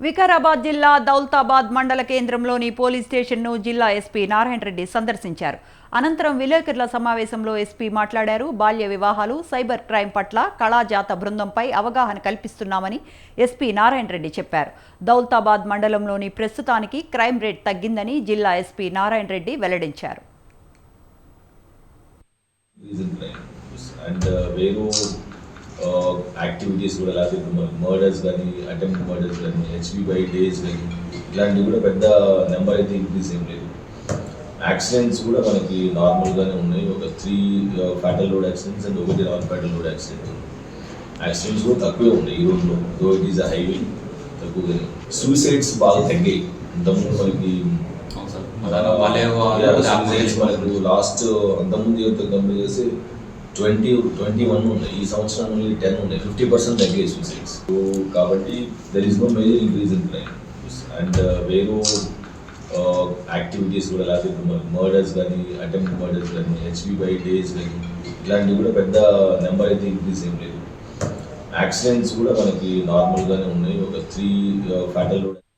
వికారాబాద్ జిల్లా దౌలతాబాద్ మండల కేంద్రంలోని పోలీస్ స్టేషన్ను జిల్లా ఎస్పీ నారాయణ రెడ్డి సందర్శించారు. అనంతరం విలేకరుల సమావేశంలో ఎస్పీ మాట్లాడారు. బాల్య వివాహాలు, సైబర్ క్రైమ్ పట్ల కళాజాత బృందంపై అవగాహన కల్పిస్తున్నామని ఎస్పీ నారాయణ రెడ్డి చెప్పారు. దౌలతాబాద్ మండలంలోని ప్రస్తుతానికి క్రైమ్ రేట్ తగ్గిందని జిల్లా ఎస్పీ నారాయణ రెడ్డి వెల్లడించారు. యాక్టివిటీస్ కూడా లేకపోతే మర్డర్స్ కానీ, అటెంప్ట్ మర్డర్స్ కానీ, హెచ్బీ బై డేస్ కానీ ఇలాంటివి కూడా పెద్ద నెంబర్ అయితే ఇంక్రీజ్ ఏం లేదు. యాక్సిడెంట్స్ కూడా మనకి నార్మల్గానే ఉన్నాయి. ఒక 3 fatal road accidents and 1 non fatal road accident. Accidents కూడా తక్కువే ఉన్నాయి ఈ రోడ్లో. Though it is a highway, తక్కువగానే. సూసైడ్స్ బాగా తగ్గాయి. ఇంతకుముందు మనకి మనకు లాస్ట్ అంతకుముందు యూత్ కంపేర్ చేసి 21 ఉన్నాయి. ఈ సంవత్సరం 10 ఉన్నాయి. 50% తగ్గాయి సూసైడ్స్. కాబట్టి there is no major increase in crime. And వేరే యాక్టివిటీస్ కూడా లేకపోతే మర్డర్స్ కానీ, అటెంప్ట్ మర్డర్స్ కానీ, హెచ్బీ బై డేస్ కానీ ఇలాంటివి కూడా పెద్ద నెంబర్ అయితే ఇంక్రీజ్ ఏం లేదు. యాక్సిడెంట్స్ కూడా మనకి నార్మల్గానే ఉన్నాయి. ఒక 3 ఫ్యాటల్ రోడ్